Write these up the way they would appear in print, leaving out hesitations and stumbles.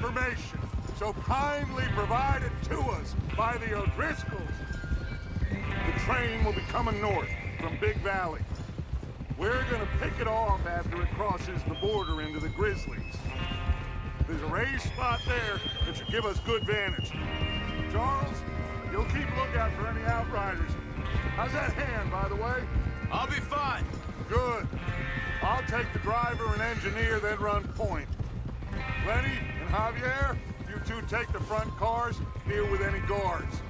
information so kindly provided to us by the O'Driscolls. The train will be coming north from Big Valley. We're gonna pick it off after it crosses the border into the Grizzlies. There's a raised spot there that should give us good vantage. Charles, you'll keep lookout for any outriders. How's that hand, by the way? I'll be fine. Good. I'll take the driver and engineer, then run point. Lenny and Javier, you two take the front cars, deal with any guards.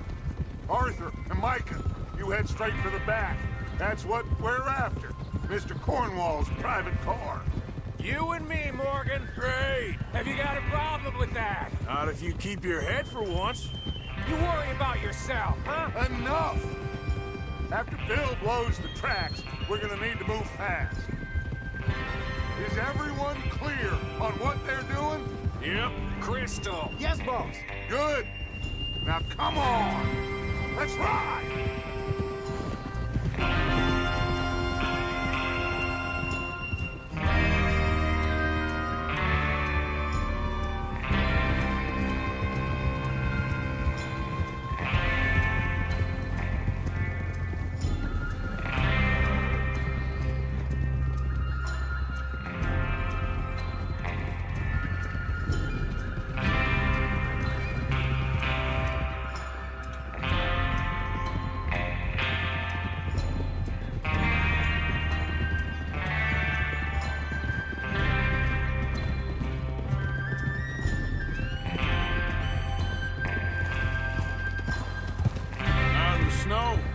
Arthur and Micah, you head straight for the back. That's what we're after. Mr. Cornwall's private car. You and me, Morgan. Great. Have you got a problem with that? Not if you keep your head for once. You worry about yourself, huh? Enough! After Bill blows the tracks, we're gonna need to move fast. Is everyone clear on what they're doing? Yep. Crystal. Yes, boss. Good. Now come on. Let's ride.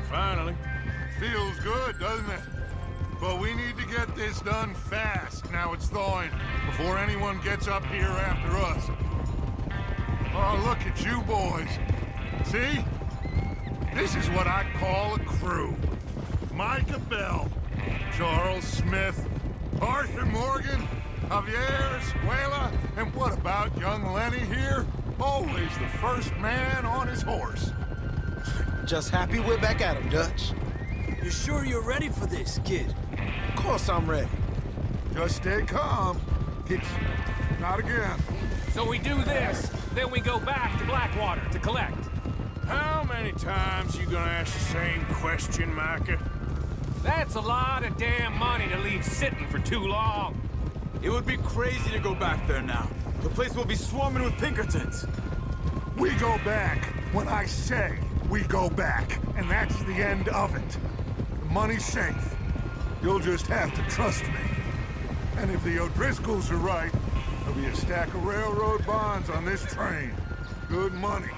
Finally. Feels good, doesn't it? But we need to get this done fast now it's thawing, before anyone gets up here after us. Oh, look at you boys. See? This is what I call a crew. Micah Bell, Charles Smith, Arthur Morgan, Javier Escuela, and what about young Lenny here? Always the first man on his horse. Just happy we're back at him, Dutch. You sure you're ready for this, kid? Of course I'm ready. Just stay calm. It's not again. So we do this, then we go back to Blackwater to collect. How many times you gonna ask the same question, Micah? That's a lot of damn money to leave sitting for too long. It would be crazy to go back there now. The place will be swarming with Pinkertons. We go back when I say we go back, and that's the end of it. The money's safe. You'll just have to trust me. And if the O'Driscolls are right, there'll be a stack of railroad bonds on this train. Good money,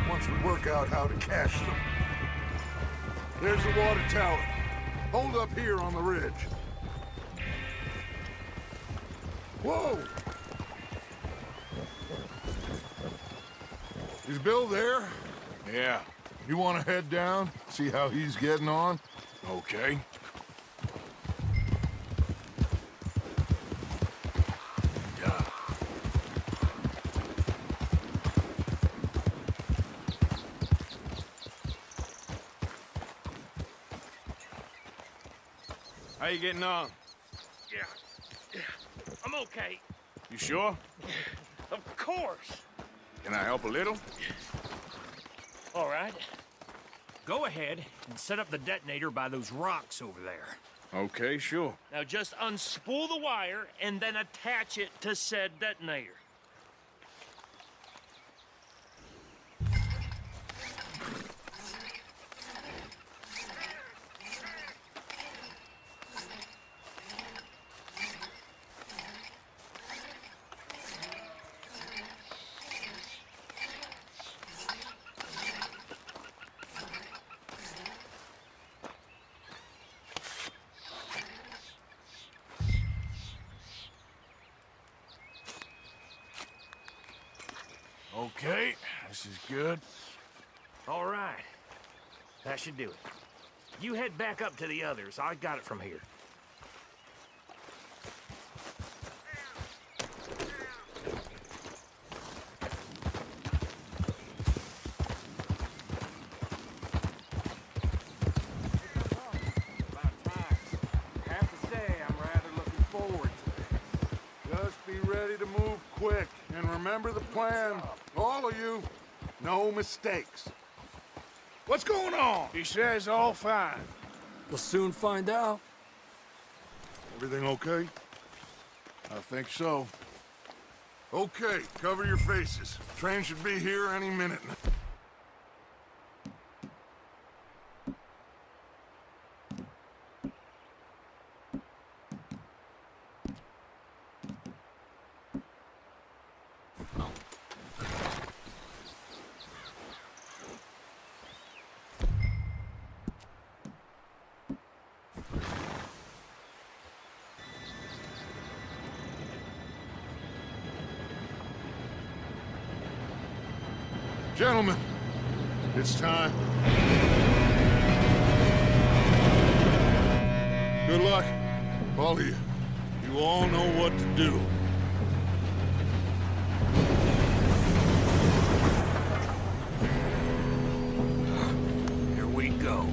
once we work out how to cash them. There's the water tower. Hold up here on the ridge. Whoa! Is Bill there? Yeah. You want to head down, see how he's getting on? Okay. Yeah. How you getting on? Yeah. I'm okay. You sure? Of course. Can I help a little? All right. Go ahead and set up the detonator by those rocks over there. Okay, sure. Now just unspool the wire and then attach it to said detonator. Okay, this is good. All right. That should do it. You head back up to the others. I got it from here. About time. Have to say, I'm rather looking forward to it. Just be ready to move quick. And remember the plan, all of you. No mistakes. What's going on? He says all fine. We'll soon find out. Everything okay? I think so. Okay, cover your faces. Train should be here any minute. Gentlemen, it's time. Good luck, all of you. You all know what to do. Here we go.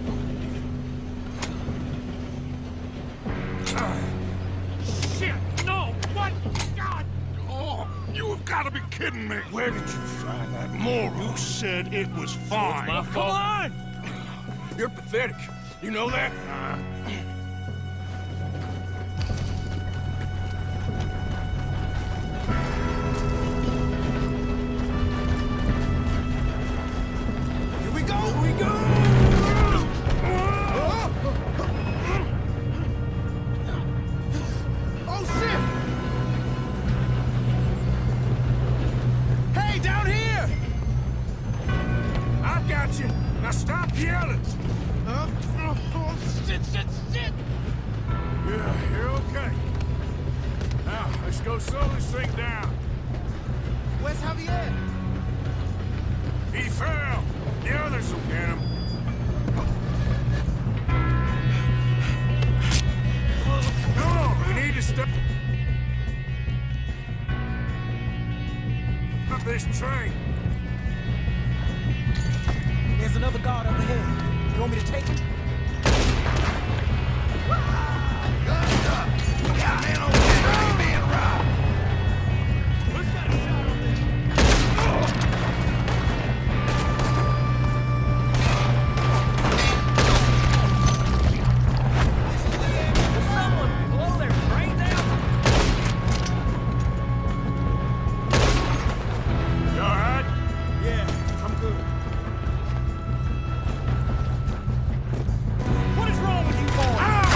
Shit! No! What? God! Oh, you have got to be kidding me. Where did you find that moron? You said it was fine. My fault. Come on! You're pathetic. You know that? Here we go! Here we go! Oh, shit! Hey, down here! I've got you. Now stop yelling. Oh, shit, shit, shit! Yeah, you're okay. Now, let's go slow this thing down. Where's Javier? He fell. The others will get him. No, we need to stop this train. There's another guard up ahead. You want me to take him? Guns up! Yeah, man, okay, you're being robbed. Who's got a shot on this? Will someone blow their brains out? You all right? Yeah, I'm good. What is wrong with you boys? Ah!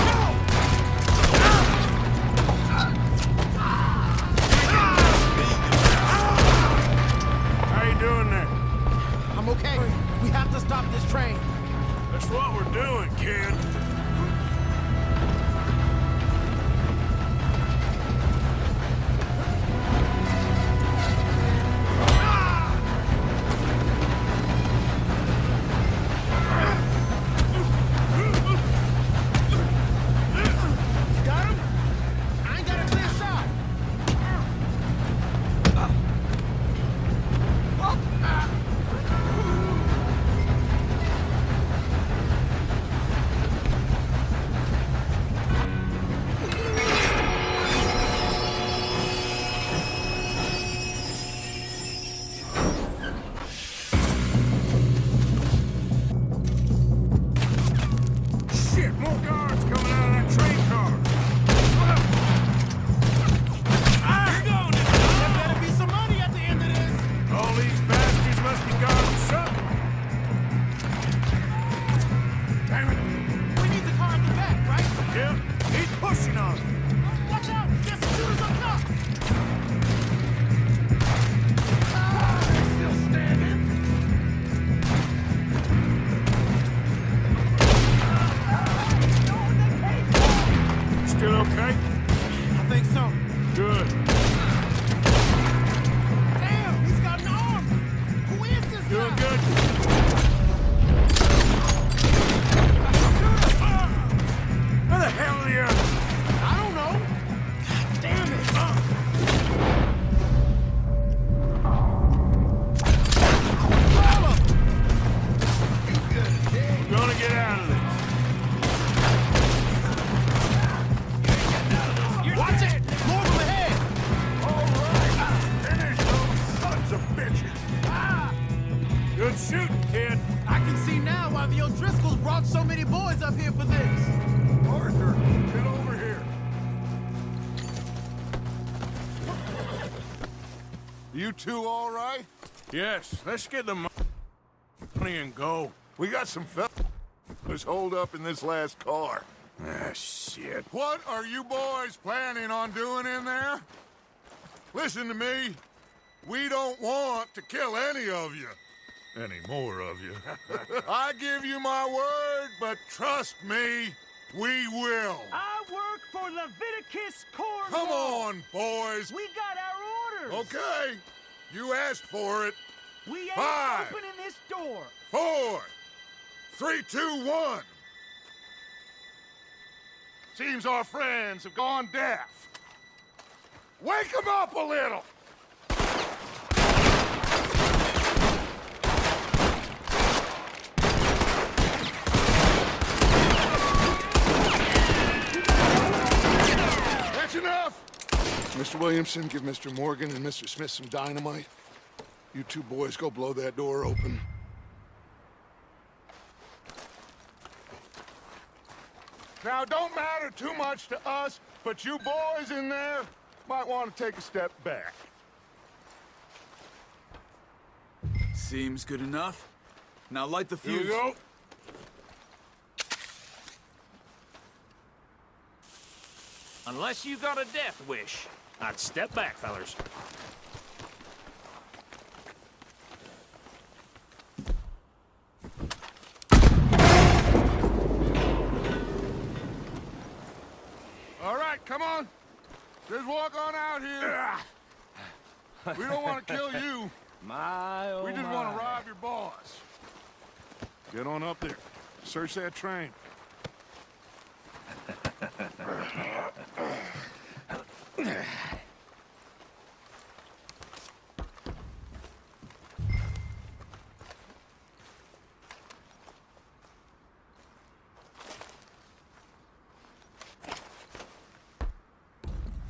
You two all right? Yes, let's get the money and go. We got some fellas holed up in this last car. Ah, shit. What are you boys planning on doing in there? Listen to me. We don't want to kill any of you. Any more of you. I give you my word, but trust me, we will. I work for Leviticus Corps. Come on, boys. We got our orders. Okay. You asked for it. We ain't 5, opening this door. 4, 3, 2, 1. Seems our friends have gone deaf. Wake them up a little. That's enough. Mr. Williamson, give Mr. Morgan and Mr. Smith some dynamite. You two boys go blow that door open. Now, don't matter too much to us, but you boys in there might want to take a step back. Seems good enough. Now light the fuse. Here you go. Unless you got a death wish, I'd step back, fellers. All right, come on. Just walk on out here. We don't want to kill you. My, oh We just want to rob your boss. Get on up there. Search that train.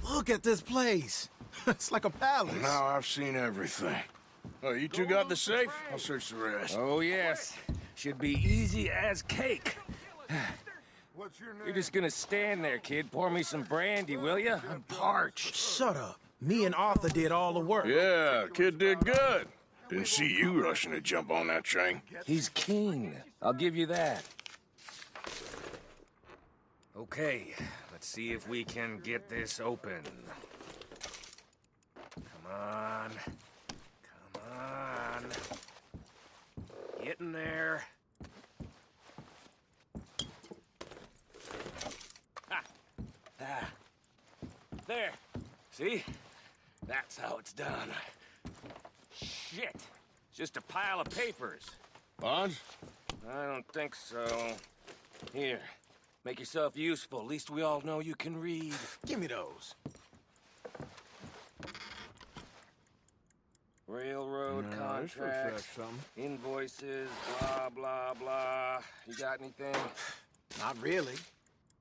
Look at this place. It's like a palace. Now I've seen everything. Oh, you two got the safe? I'll search the rest. Oh, yes. Should be easy as cake. What's your name? You're just gonna stand there, kid. Pour me some brandy, will ya? I'm parched. Shut up. Me and Arthur did all the work. Yeah, kid did good. Didn't see you rushing to jump on that train. He's keen. I'll give you that. Okay, let's see if we can get this open. Come on. Come on. Get in there. Ah. There. See? That's how it's done. Shit. It's just a pile of papers. Bonds? I don't think so. Here. Make yourself useful. At least we all know you can read. Give me those. Railroad contracts, invoices, blah, blah, blah. You got anything? Not really.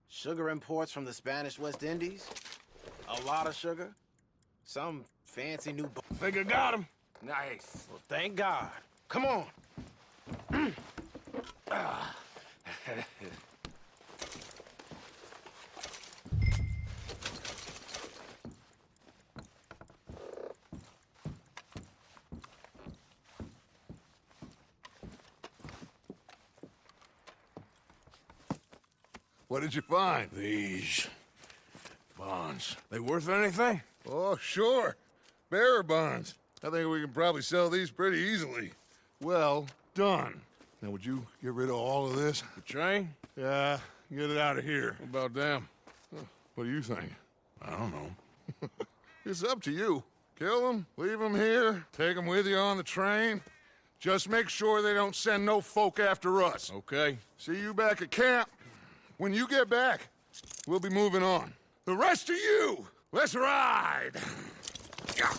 Sugar imports from the Spanish West Indies. A lot of sugar. Some fancy new... Think I got him. Nice. Well, thank God. Come on. What did you find? These bonds. They worth anything? Oh, sure. Bearer bonds. I think we can probably sell these pretty easily. Well done. Now, would you get rid of all of this? The train? Yeah, get it out of here. What about them? What do you think? I don't know. It's up to you. Kill them, leave them here, take them with you on the train. Just make sure they don't send no folk after us. Okay. See you back at camp. When you get back, we'll be moving on. The rest of you, let's ride! Yeah.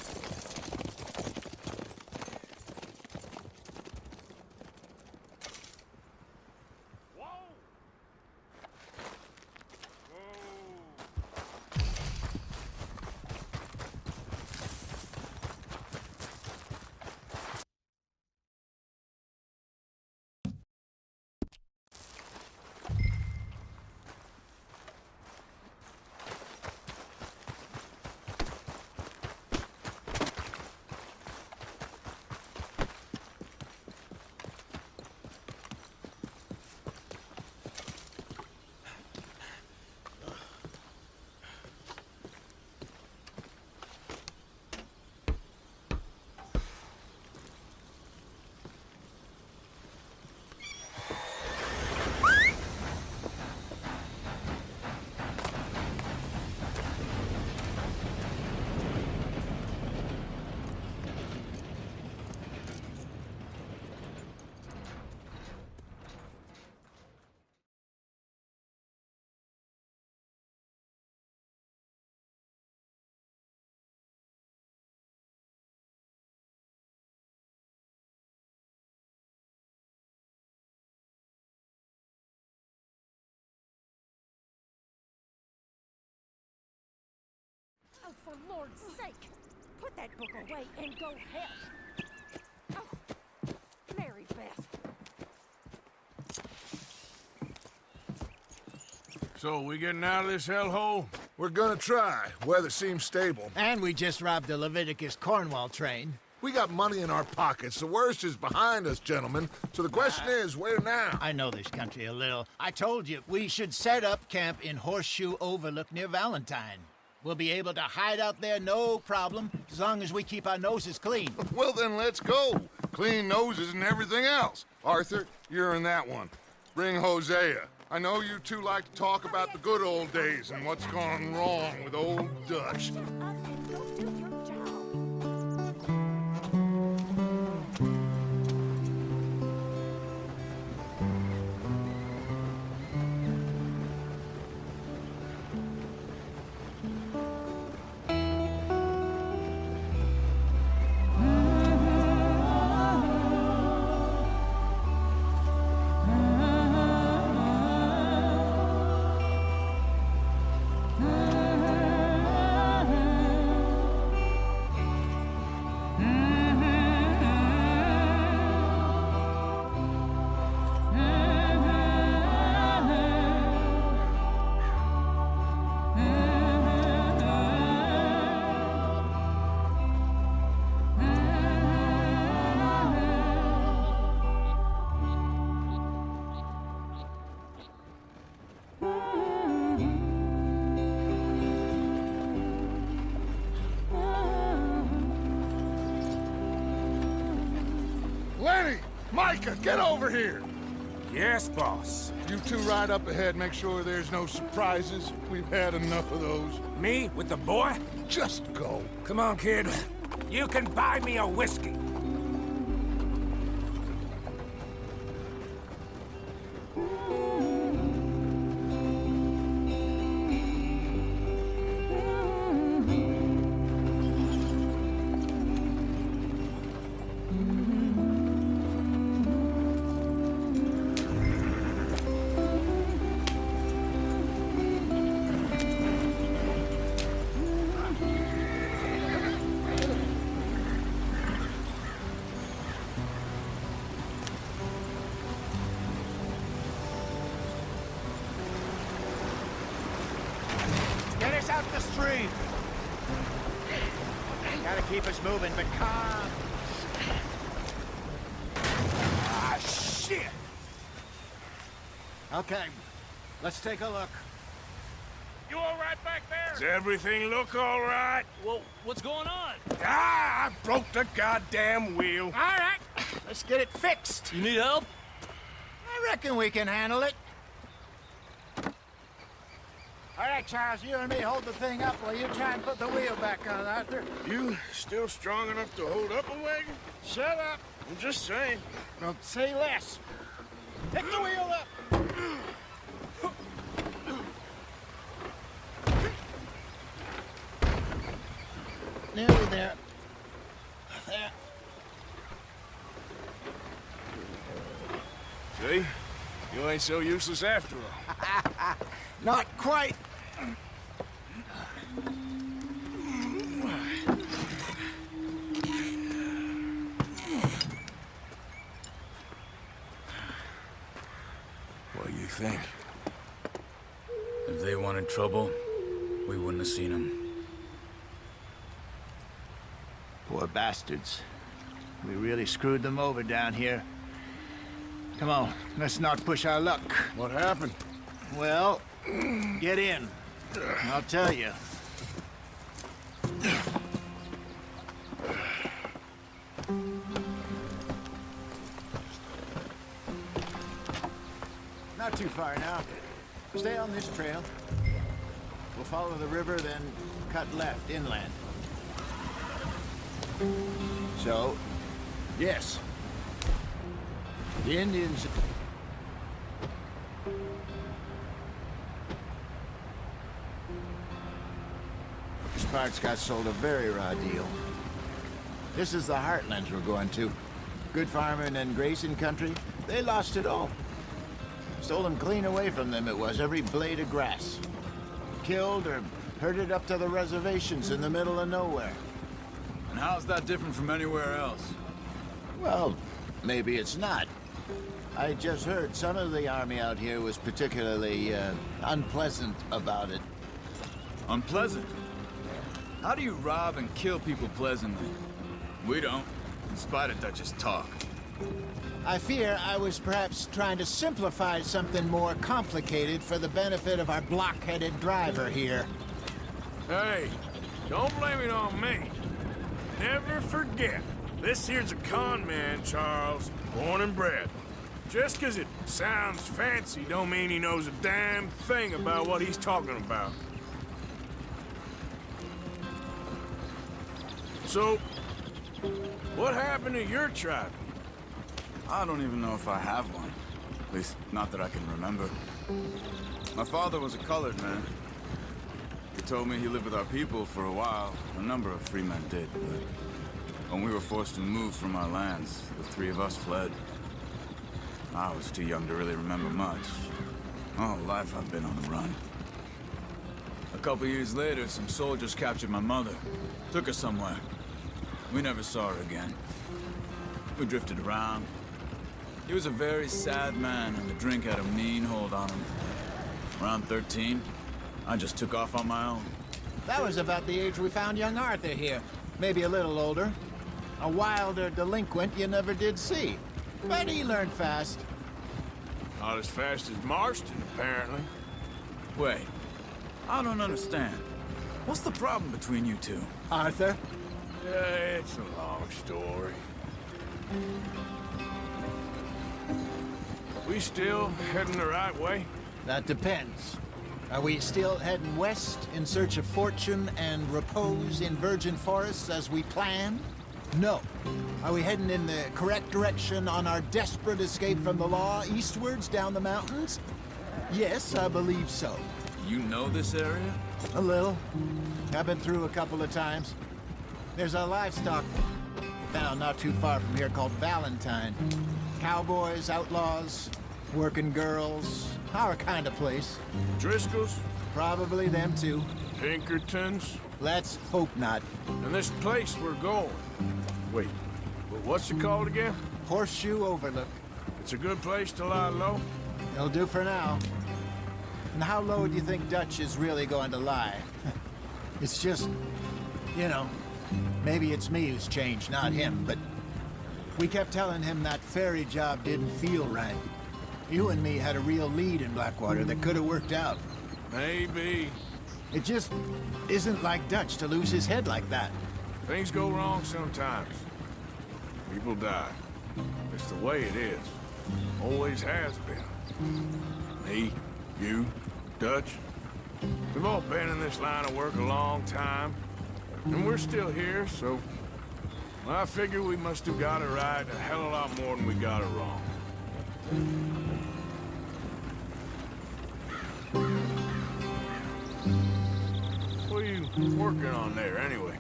Lord's sake! Put that book away and go help! Oh, Mary Beth. So, we getting out of this hellhole? We're gonna try. Weather seems stable. And we just robbed the Leviticus Cornwall train. We got money in our pockets. The worst is behind us, gentlemen. So the question is, where now? I know this country a little. I told you, we should set up camp in Horseshoe Overlook near Valentine. We'll be able to hide out there, no problem, as long as we keep our noses clean. Well, then let's go. Clean noses and everything else. Arthur, you're in that one. Bring Hosea. I know you two like to talk about the good old days and what's gone wrong with old Dutch. Shut up and go do your job. Lenny! Micah, get over here! Yes, boss. You two ride up ahead, make sure there's no surprises. We've had enough of those. Me with the boy? Just go. Come on, kid. You can buy me a whiskey. Get us out the stream! Gotta keep us moving, but calm. Ah, shit! Okay, let's take a look. You all right back there? Does everything look all right? Well, what's going on? Ah, I broke the goddamn wheel. All right, let's get it fixed. You need help? I reckon we can handle it. All right, Charles, you and me hold the thing up while you try and put the wheel back on, Arthur. You still strong enough to hold up a wagon? Shut up. I'm just saying. Don't say less. Pick the wheel up. Nearly there. There. See? You ain't so useless after all. Not quite. What do you think? If they wanted trouble, we wouldn't have seen them. Poor bastards. We really screwed them over down here. Come on, let's not push our luck. What happened? Well, get in. I'll tell you. Not too far now. Stay on this trail. We'll follow the river, then cut left inland. So, yes. The Indians... This part's got sold a very raw deal. This is the heartlands we're going to. Good farming and grazing country, they lost it all. Stolen clean away from them it was, every blade of grass. Killed or Herded up to the reservations in the middle of nowhere. And how's that different from anywhere else? Well, maybe it's not. I just heard some of the army out here was particularly unpleasant about it. Unpleasant? How do you rob and kill people pleasantly? We don't, in spite of Dutch's talk. I fear I was perhaps trying to simplify something more complicated for the benefit of our block-headed driver here. Hey, don't blame it on me. Never forget, this here's a con man, Charles, born and bred. Just 'cause it sounds fancy don't mean he knows a damn thing about what he's talking about. So, what happened to your tribe? I don't even know if I have one. At least, not that I can remember. My father was a colored man. He told me he lived with our people for a while. A number of free men did, but when we were forced to move from our lands, the three of us fled. I was too young to really remember much. All life I've been on the run. A couple years later, some soldiers captured my mother. Took her somewhere. We never saw her again. We drifted around. He was a very sad man, and the drink had a mean hold on him. Around 13, I just took off on my own. That was about the age we found young Arthur here. Maybe a little older. A wilder delinquent you never did see. But he learned fast. Not as fast as Marston, apparently. Wait, I don't understand. What's the problem between you two? Arthur? Yeah, it's a long story. We still heading the right way? That depends. Are we still heading west in search of fortune and repose in virgin forests as we planned? No. Are we heading in the correct direction on our desperate escape from the law eastwards down the mountains? Yes, I believe so. You know this area? A little. I've been through a couple of times. There's a livestock town not too far from here called Valentine. Cowboys, outlaws, working girls, our kind of place. Driscoll's? Probably them too. Pinkertons? Let's hope not. And this place we're going. Wait, what's it called again? Horseshoe Overlook. It's a good place to lie low? It'll do for now. And how low do you think Dutch is really going to lie? It's just, you know, maybe it's me who's changed, not him, but we kept telling him that ferry job didn't feel right. You and me had a real lead in Blackwater that could have worked out. Maybe. It just isn't like Dutch to lose his head like that. Things go wrong sometimes. People die. It's the way it is. Always has been. Me, you, Dutch. We've all been in this line of work a long time. And we're still here, so... I figure we must have got it right a hell of a lot more than we got it wrong. What are you working on there, anyway?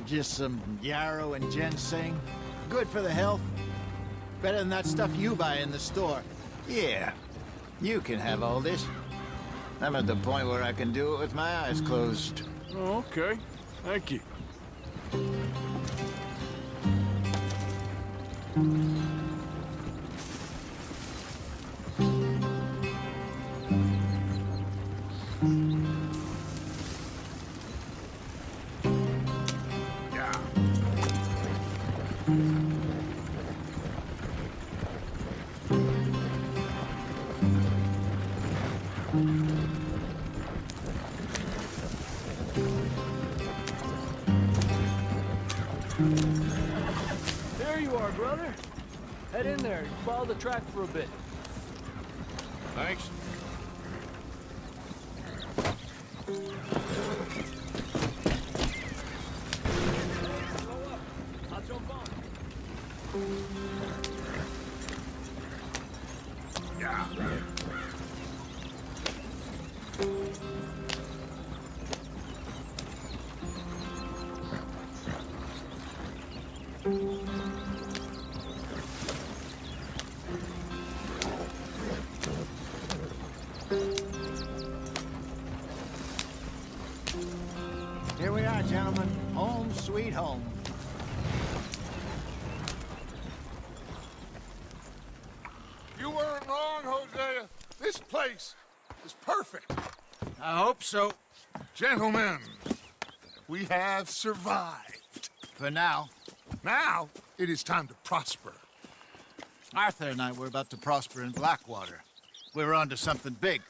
Just some yarrow and ginseng. Good for the health. Better than that stuff you buy in the store. Yeah, you can have all this. I'm at the point where I can do it with my eyes closed. Oh, okay. Thank you. There you are, brother. Head in there and follow the track for a bit. Thanks. I'll jump on. Yeah. home. You weren't wrong, Hosea. This place is perfect. I hope so. Gentlemen, we have survived. For now. Now, it is time to prosper. Arthur and I were about to prosper in Blackwater. We were onto something big.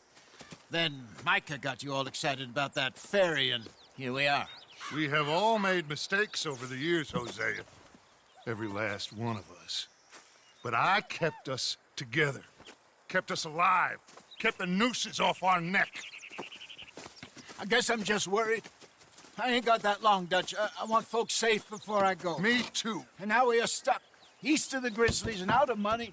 Then Micah got you all excited about that ferry, and here we are. We have all made mistakes over the years, Hosea. Every last one of us. But I kept us together. Kept us alive. Kept the nooses off our neck. I guess I'm just worried. I ain't got that long, Dutch. I want folks safe before I go. Me too. And now we are stuck, east of the Grizzlies and out of money,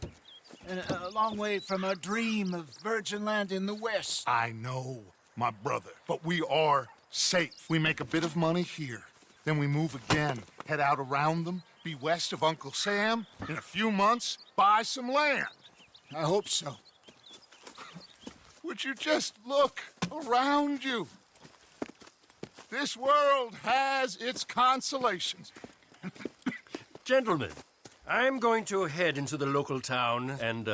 and a long way from our dream of virgin land in the west. I know, my brother, but we are safe. We make a bit of money here. Then we move again, head out around them, be west of Uncle Sam. In a few months, buy some land. I hope so. Would you just look around you? This world has its consolations. Gentlemen, I'm going to head into the local town and,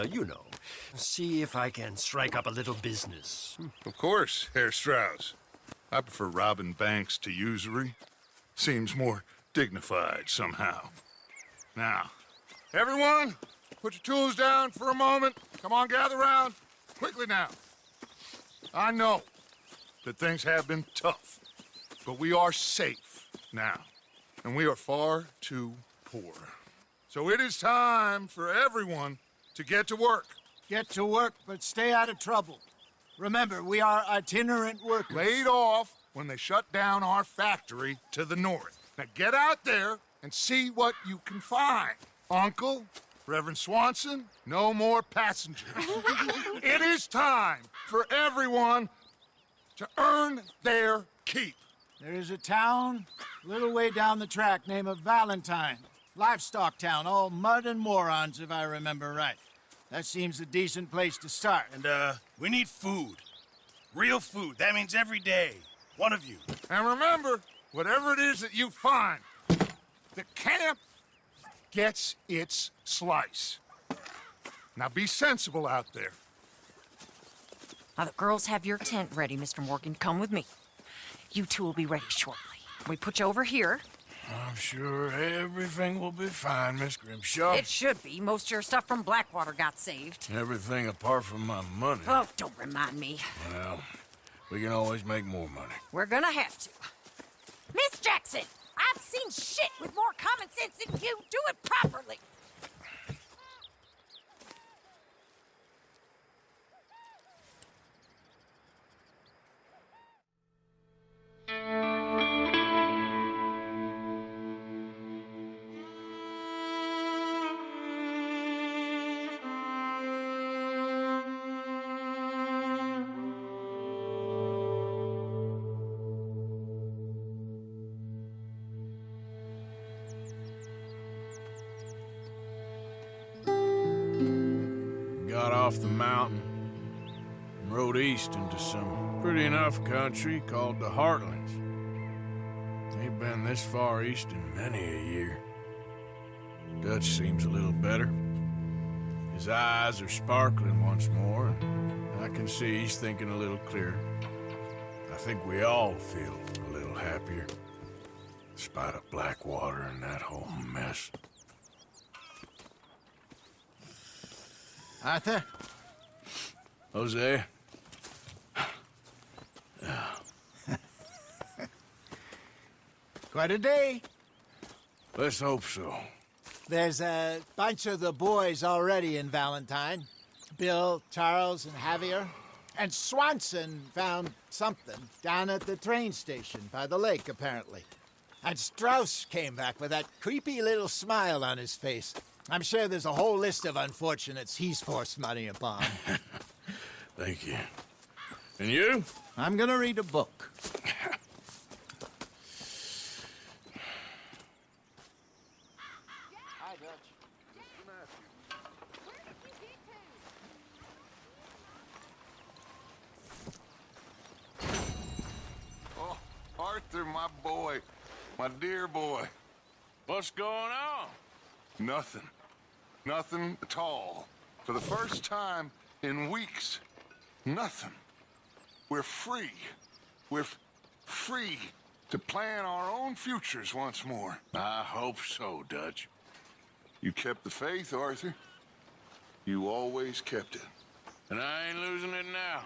see if I can strike up a little business. Of course, Herr Strauss. I prefer robbing banks to usury. Seems more dignified somehow. Now, everyone, put your tools down for a moment. Come on, gather round. Quickly now. I know that things have been tough, but we are safe now, and we are far too poor. So it is time for everyone to get to work. Get to work, but stay out of trouble. Remember, we are itinerant workers. Laid off when they shut down our factory to the north. Now get out there and see what you can find. Uncle, Reverend Swanson, no more passengers. It is time for everyone to earn their keep. There is a town a little way down the track named Valentine. Livestock town, all mud and morons, if I remember right. That seems a decent place to start. And, we need food. Real food. That means every day. One of you. And remember, whatever it is that you find, the camp gets its slice. Now be sensible out there. Now, the girls have your tent ready, Mr. Morgan. Come with me. You two will be ready shortly. We put you over here. I'm sure everything will be fine, Miss Grimshaw. It should be. Most of your stuff from Blackwater got saved. Everything apart from my money. Oh, don't remind me. Well, we can always make more money. We're gonna have to. Miss Jackson, I've seen shit with more common sense than you. Do it properly. Got off the mountain and rode east into some pretty enough country called the Heartlands. Ain't been this far east in many a year. Dutch seems a little better. His eyes are sparkling once more, and I can see he's thinking a little clearer. I think we all feel a little happier, in spite of Blackwater and that whole mess. Arthur? Jose? Quite a day. Let's hope so. There's a bunch of the boys already in Valentine. Bill, Charles, and Javier. And Swanson found something down at the train station by the lake, apparently. And Strauss came back with that creepy little smile on his face. I'm sure there's a whole list of unfortunates he's forced money upon. Thank you. And you? I'm gonna read a book. Hi, Dutch. Oh, Arthur, my boy. My dear boy. What's going on? Nothing. Nothing at all. For the first time in weeks. Nothing. We're free. We're free to plan our own futures once more. I hope so, Dutch. You kept the faith, Arthur. You always kept it. And I ain't losing it now.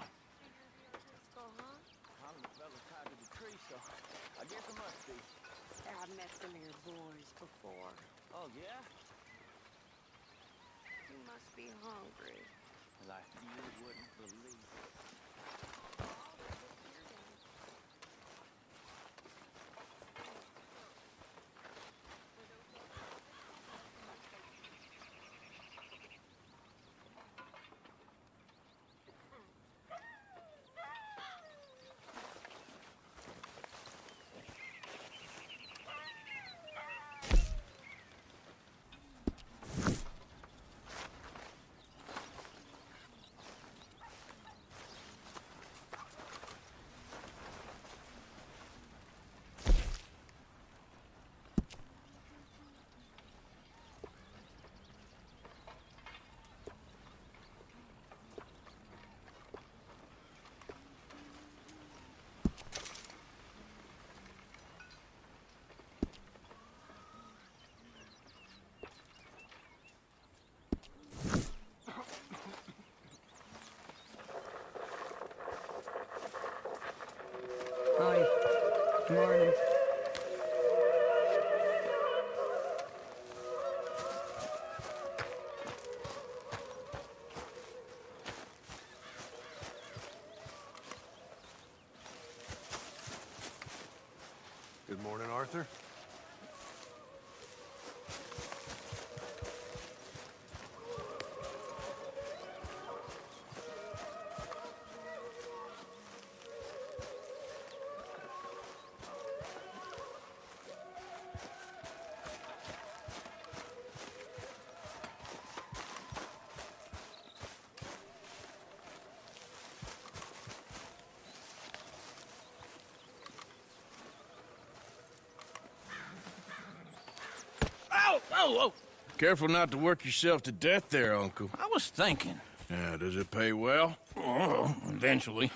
I've met some of your boys before. Oh, yeah? You must be hungry. Like you wouldn't believe. Hi. Morning. Good morning, Arthur. Oh! Careful not to work yourself to death there, Uncle. I was thinking. Yeah, does it pay well? Oh, eventually.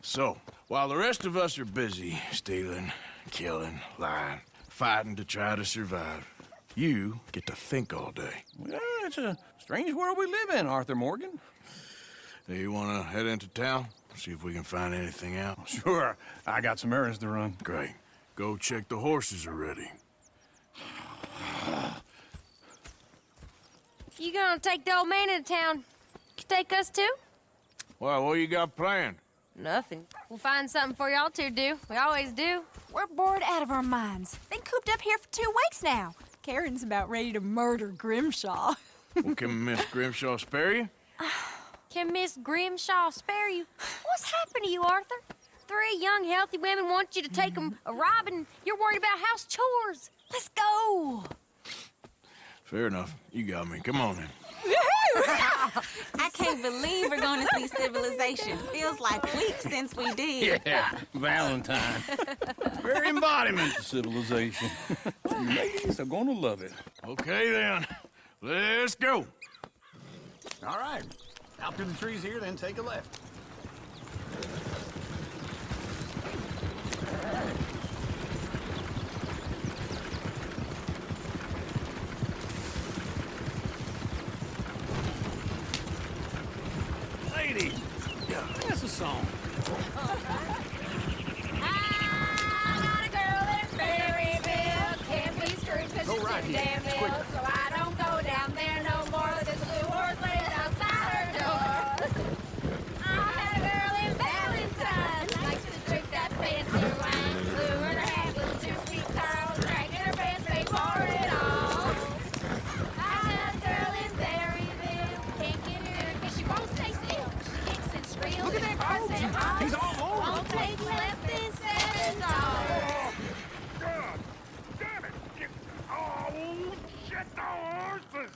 So, while the rest of us are busy stealing, killing, lying, fighting to try to survive, you get to think all day. Well, it's a strange world we live in, Arthur Morgan. Hey, you want to head into town? See if we can find anything out? Sure. I got some errands to run. Great. Go check the horses are ready. You gonna take the old man into town? You take us too? Well, what you got planned? Nothing. We'll find something for y'all to do. We always do. We're bored out of our minds. Been cooped up here for 2 weeks now. Karen's about ready to murder Grimshaw. Well, can Miss Grimshaw spare you? Can Miss Grimshaw spare you? What's happened to you, Arthur? 3 young, healthy women want you to take them a robbing. You're worried about house chores. Let's go. Fair enough. You got me. Come on then. I can't believe we're going to see civilization. Feels like weeks since we did. Yeah, Valentine. Very embodiment of civilization. Ladies are gonna love it. Okay then. Let's go. All right. Out through the trees here, then take a left. Lady, that's a song. Go right here. Quick. So I don't go down there no more. There's a blue horse laying outside her door. I had a girl in Valentine. Likes to drink that fancy wine. Blue in her hat with 2 feet tall. Dragging her pants, they pour it on. I had a girl in Berryville. Can't get her because she won't stay still. She kicks and squeals. Look at that coach. He's all over. Won't take less than $7. God damn it! Oh, shit, the horses!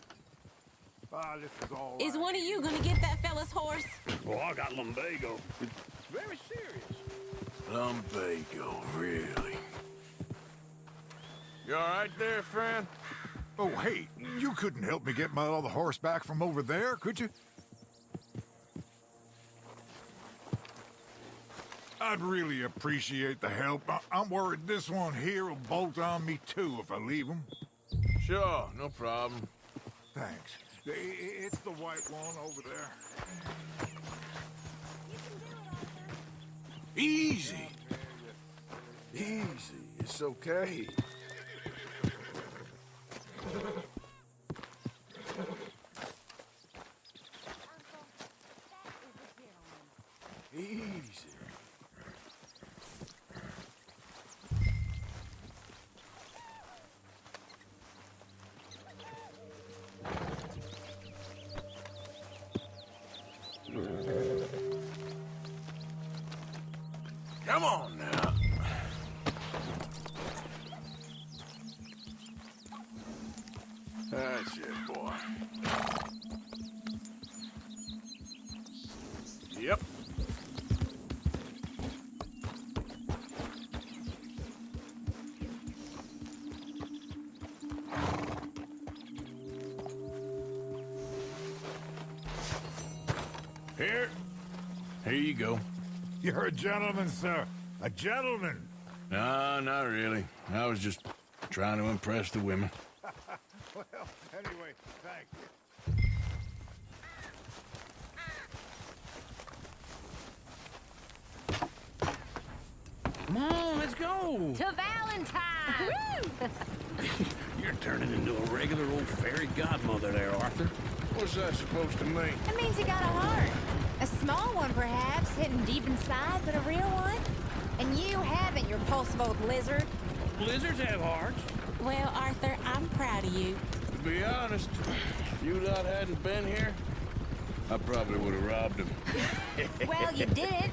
Ah, this is all right. Is one of you going to get that fella's horse? Well, I got lumbago. It's very serious. Lumbago, really? You all right there, friend? Oh, hey, you couldn't help me get my other horse back from over there, could you? I'd really appreciate the help. I'm worried this one here will bolt on me too if I leave him. Sure, no problem. Thanks. It's the white one over there. Easy. Easy. It's okay. Easy. Come on now. That's it, boy. Yep. Here you go. You're a gentleman, sir. A gentleman. No, not really. I was just trying to impress the women. Well, anyway, thank you. Come on, let's go. To Valentine! You're turning into a regular old fairy godmother there, Arthur. What's that supposed to mean? It means you got a heart. A small one, perhaps, hidden deep inside, but a real one. And you haven't, you repulsive old lizard. Lizards have hearts. Well, Arthur, I'm proud of you. To be honest, if you lot hadn't been here, I probably would have robbed him. Well, you did.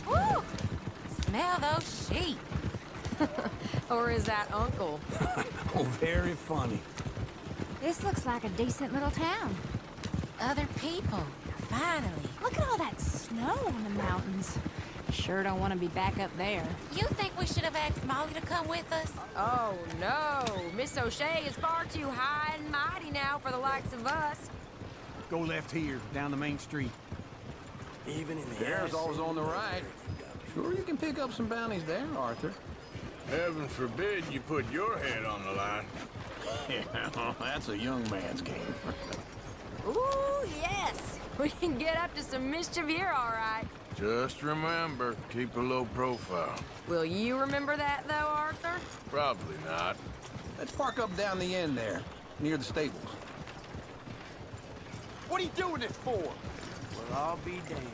Woo! Smell those sheep. Or is that Uncle? Oh, very funny. This looks like a decent little town. Other people. Finally. Look at all that snow on the mountains. Sure don't want to be back up there. You think we should have asked Molly to come with us? Oh, no. Miss O'Shea is far too high and mighty now for the likes of us. Go left here, down the main street. Even in the There's always on the right. Sure you can pick up some bounties there, Arthur. Heaven forbid you put your head on the line. Yeah, that's a young man's game. Ooh, yes. We can get up to some mischief here, all right. Just remember, keep a low profile. Will you remember that, though, Arthur? Probably not. Let's park up down the end there, near the stables. What are you doing this for? Well, I'll be damned.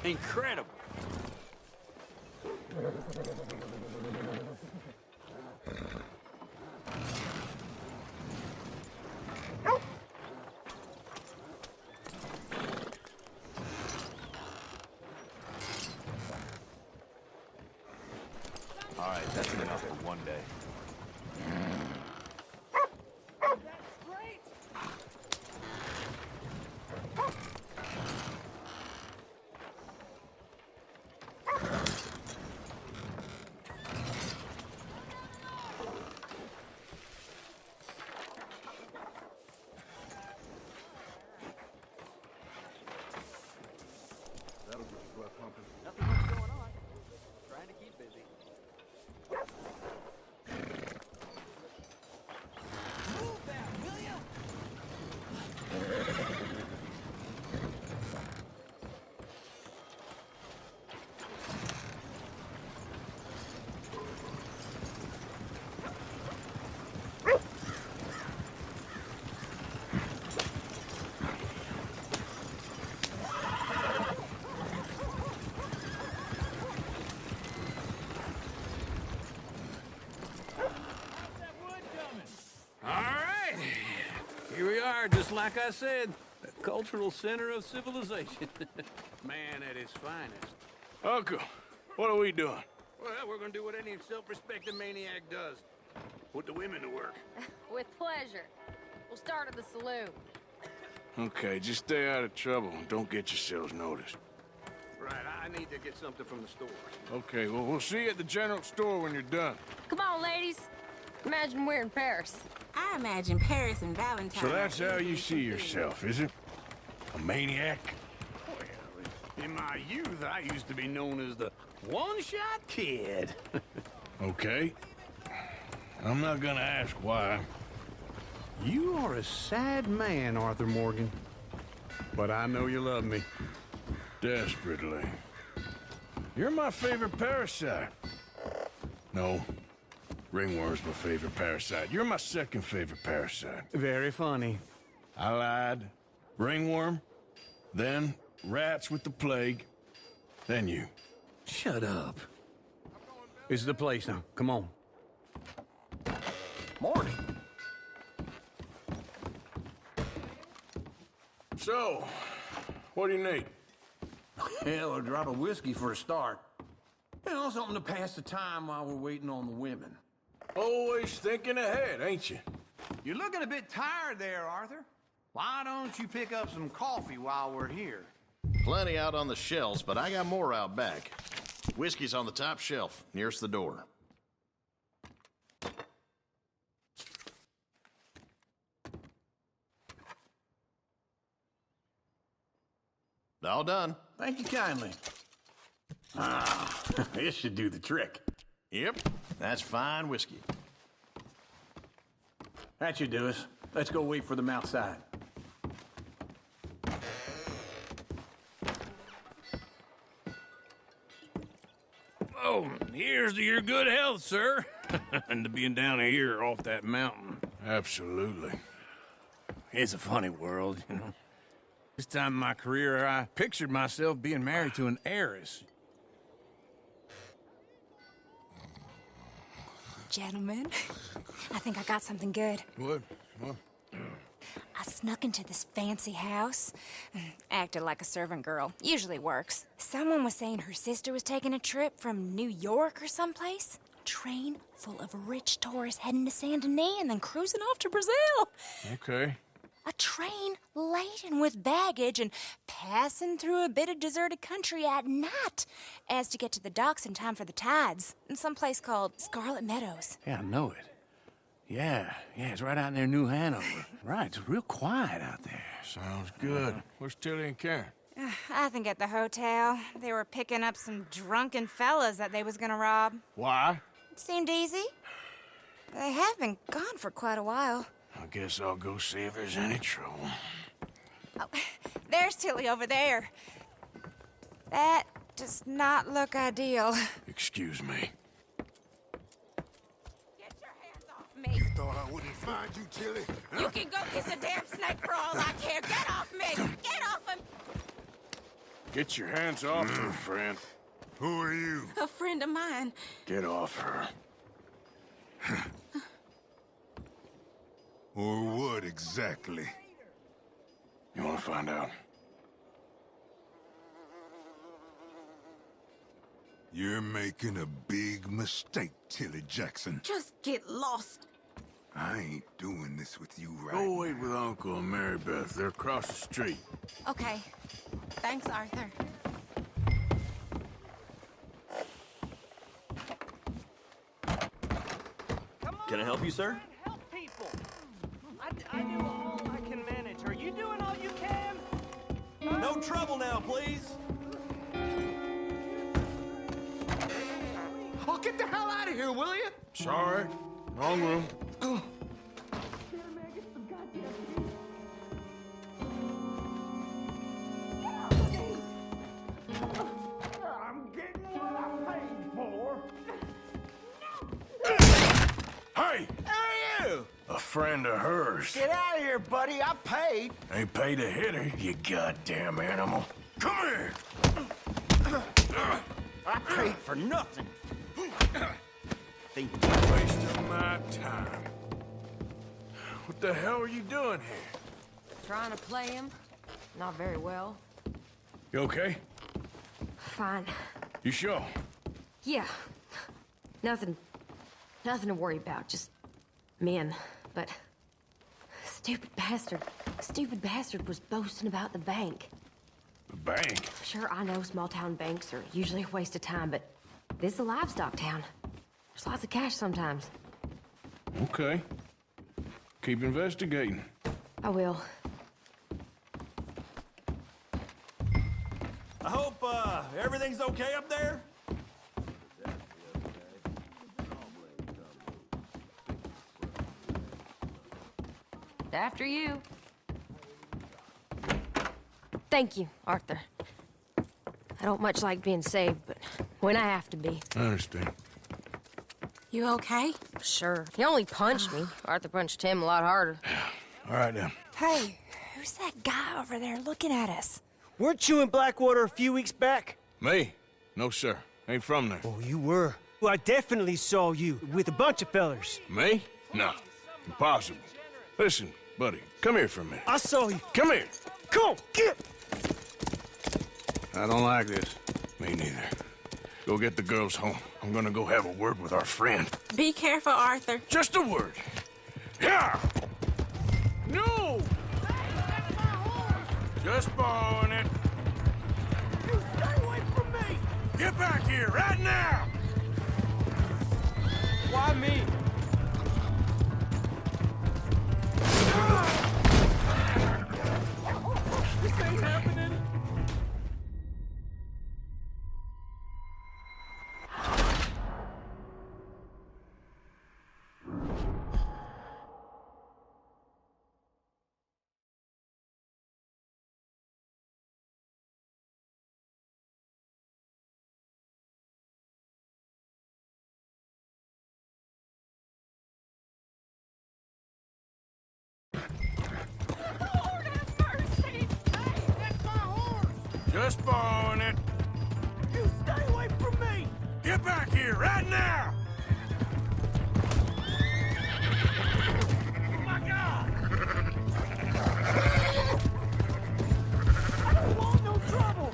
Incredible. All right, that's enough for one day. That'll get the blood pumping. Nothing much going on. Trying to keep busy. Move that, will ya? Here we are, just like I said, the cultural center of civilization. Man at his finest. Uncle, what are we doing? Well, we're gonna do what any self-respecting maniac does. Put the women to work. With pleasure. We'll start at the saloon. Okay, just stay out of trouble and don't get yourselves noticed. Right, I need to get something from the store. Okay, well, we'll see you at the general store when you're done. Come on, ladies. Imagine we're in Paris. I imagine Paris and Valentine. So that's how you see yourself, is it? A maniac? Well, in my youth, I used to be known as the one-shot kid. Okay. I'm not gonna ask why. You are a sad man, Arthur Morgan. But I know you love me. Desperately. You're my favorite parasite. No. Ringworm's my favorite parasite. You're my second favorite parasite. Very funny. I lied. Ringworm, then rats with the plague, then you. Shut up. This is the place now. Come on. Morning. So, what do you need? Hell, a drop of whiskey for a start. You know, something to pass the time while we're waiting on the women. Always thinking ahead, ain't you? You're looking a bit tired there, Arthur. Why don't you pick up some coffee while we're here? Plenty out on the shelves, but I got more out back. Whiskey's on the top shelf, nearest the door. All done. Thank you kindly. Ah, this should do the trick. Yep, that's fine whiskey. That should do us. Let's go wait for them outside. Oh, here's to your good health, sir. And to being down here off that mountain. Absolutely. It's a funny world, you know. This time in my career, I pictured myself being married to an heiress. Gentlemen, I think I got something good. What? I snuck into this fancy house. Acted like a servant girl. Usually works. Someone was saying her sister was taking a trip from New York or someplace. Train full of rich tourists heading to Saint Denis and then cruising off to Brazil. Okay. A train laden with baggage and passing through a bit of deserted country at night as to get to the docks in time for the tides in some place called Scarlet Meadows. Yeah, I know it. Yeah, it's right out near New Hanover. Right, it's real quiet out there. Sounds good. Where's Tilly and Karen? I think at the hotel. They were picking up some drunken fellas that they was gonna rob. Why? It seemed easy. They have been gone for quite a while. I guess I'll go see if there's any trouble. Oh, there's Tilly over there. That does not look ideal. Excuse me. Get your hands off me. Thought I wouldn't find you, Tilly. You can go kiss a damn snake for all I care. Get off me! Get off him! Get your hands off her, friend. Who are you? A friend of mine. Get off her. Or what exactly? You want to find out? You're making a big mistake, Tilly Jackson. Just get lost. I ain't doing this with you right Go wait with Uncle and Mary Beth. They're across the street. Okay. Thanks, Arthur. Can I help you, sir? Help people. I do all I can manage. Are you doing all you can? No trouble now, please. Oh, get the hell out of here, will you? Sorry. Wrong room. I'm getting what I paid for. Hey! Who are you? A friend of hers. Get out of here, buddy. I paid. Ain't paid to hit her, you goddamn animal. Come here! I paid for nothing. Wasting my time. What the hell are you doing here? Trying to play him. Not very well. You okay? Fine. You sure? Yeah. Nothing Nothing to worry about, just men. But stupid bastard was boasting about the bank. The bank? Sure, I know small town banks are usually a waste of time, but this is a livestock town. There's lots of cash sometimes. Okay. Keep investigating. I will. I hope, everything's okay up there? After you. Thank you, Arthur. I don't much like being saved, but when I have to be. I understand. You okay? Sure. He only punched me. Arthur punched him a lot harder. All right, then. Hey, who's that guy over there looking at us? Weren't you in Blackwater a few weeks back? Me? No, sir. Ain't from there. Oh, you were. Well, I definitely saw you with a bunch of fellers. Me? No. Impossible. Listen, buddy, come here for a minute. I saw you. Come here. Come on, get! I don't like this. Me neither. Go get the girls home. I'm gonna go have a word with our friend. Be careful, Arthur. Just a word. Yeah! No! Just borrowing it. You stay away from me! Get back here, right now! Why me? This ain't happening. Just borrowing it. You stay away from me! Get back here, right now! Oh my God! I don't want no trouble!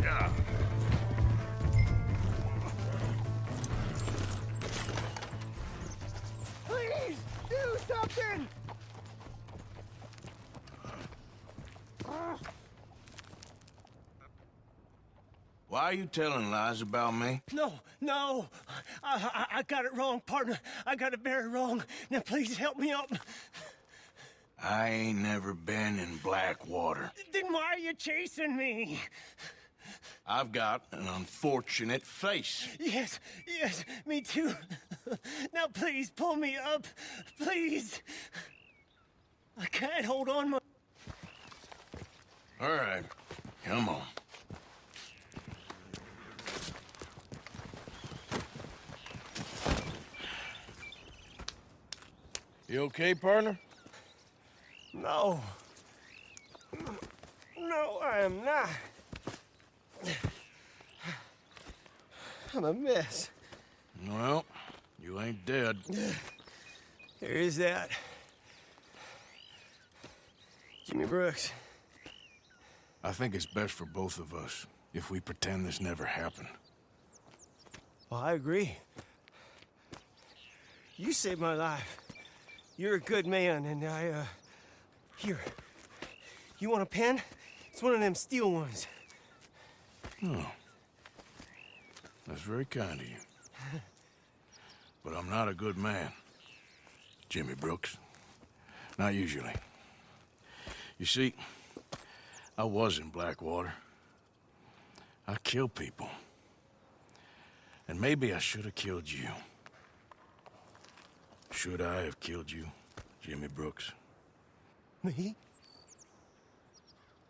Yeah. Please, do something! Why are you telling lies about me? No. I got it wrong, partner. I got it very wrong. Now, please help me up. I ain't never been in Blackwater. Then why are you chasing me? I've got an unfortunate face. Yes, me too. Now, please, pull me up. Please. I can't hold on my... All right, come on. You okay, partner? No. No, I am not. I'm a mess. Well, you ain't dead. There is that. Jimmy Brooks. I think it's best for both of us if we pretend this never happened. Well, I agree. You saved my life. You're a good man, and Here. You want a pen? It's one of them steel ones. Oh. That's very kind of you. But I'm not a good man, Jimmy Brooks. Not usually. You see, I was in Blackwater. I killed people. And maybe I should have killed you. Should I have killed you, Jimmy Brooks? Me?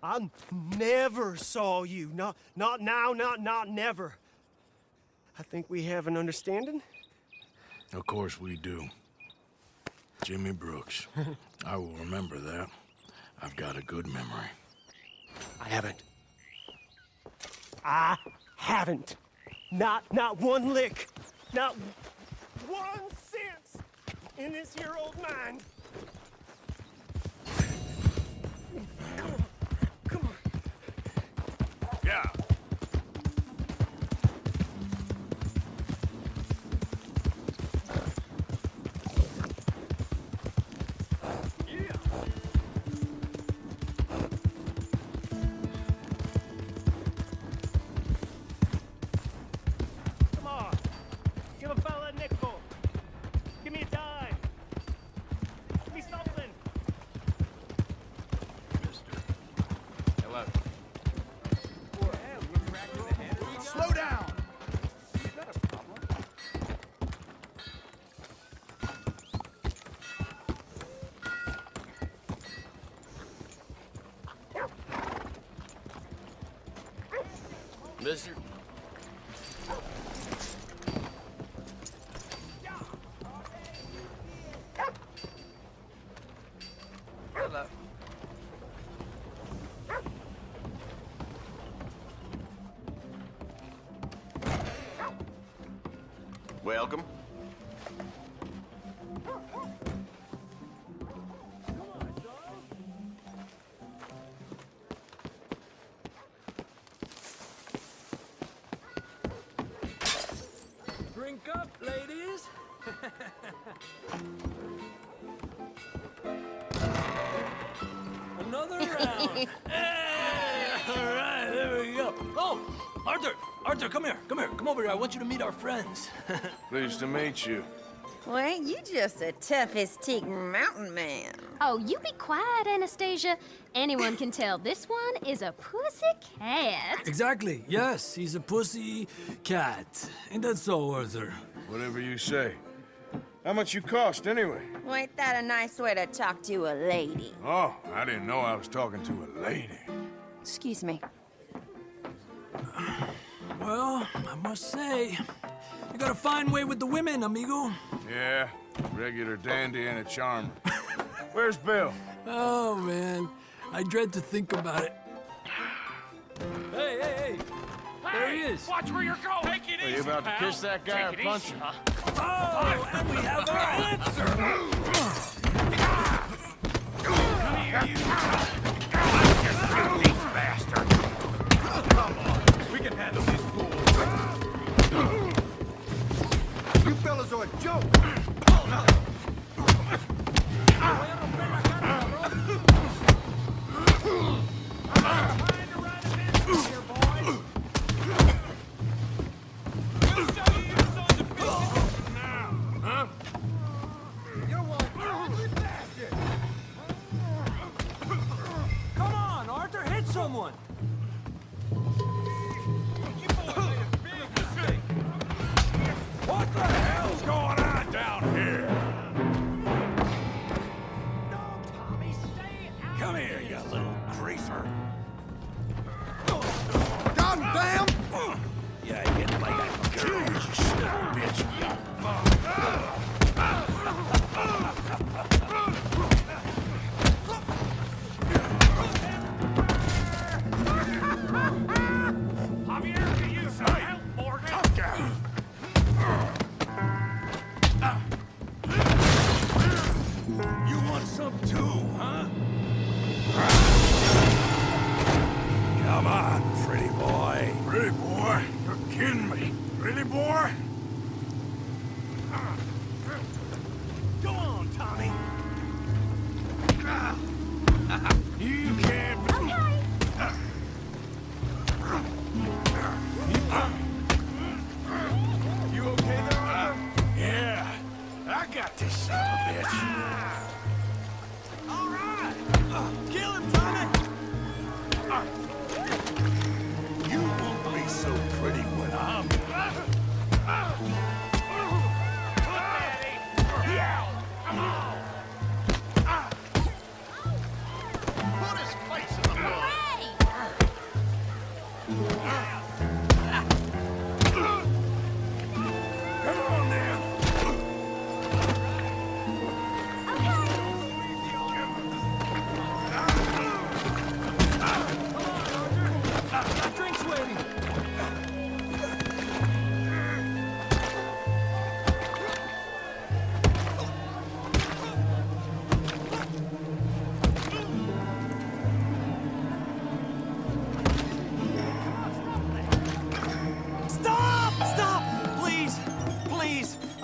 I never saw you. Not now, not never. I think we have an understanding. Of course we do. Jimmy Brooks. I will remember that. I've got a good memory. I haven't. Not one lick. Not 1 cent. in this here old mine. Come on. Yeah. Come on. Give a fella a nickel. Give me a dime. Give me something. Hello. Slow down! You got a problem? Mister? Hello. Welcome. Drink up, ladies. Another round. All right, there we go. Oh, Arthur, Arthur, come here, come over here. I want you to meet our friends. Pleased to meet you. Well, you just a toughest mountain man. Oh, you be quiet, Anastasia. Anyone can tell this one is a pussy cat. Exactly. Yes, he's a pussy cat. Ain't that so, Arthur? Whatever you say. How much you cost, anyway? Well, ain't that a nice way to talk to a lady? Oh, I didn't know I was talking to a lady. Excuse me. Well, I must say, you got a fine way with the women, amigo. Yeah, regular dandy and a charmer. Where's Bill? Oh, man. I dread to think about it. Hey! There he is. Watch where you're going. Take it Are you about to kiss that guy or punch him? Oh, and we have our answer. Come here, you. These bastards. Come on. We can handle these fools. You fellas are a joke! Come on, Arthur, hit someone. What the hell's going on down here? No, Tommy, stay out. Come here, you little greaser. God damn! Yeah, you get like a girl, you son of a bitch. Javier, can you some help, Morgan? Tough guy. You want some too, huh? Come on, pretty boy. Pretty boy? You're kidding me. Pretty boy? Go on, Tommy. You can't... You okay there, Arthur? Yeah. I got this son of a bitch. All right. Kill him, Tommy. You won't be so pretty when I'm...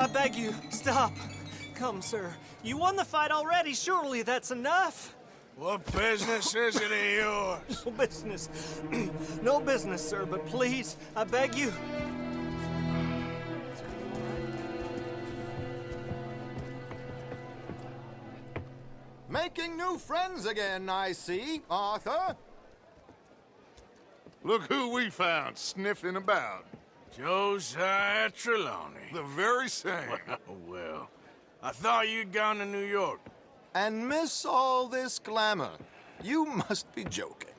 I beg you, stop. Come, sir. You won the fight already. Surely that's enough. What business is it of yours? No business. No business, sir, but please, I beg you. Making new friends again, I see, Arthur. Look who we found sniffing about. Josiah Trelawney. The very same. Well, I thought you'd gone to New York. And miss all this glamour. You must be joking.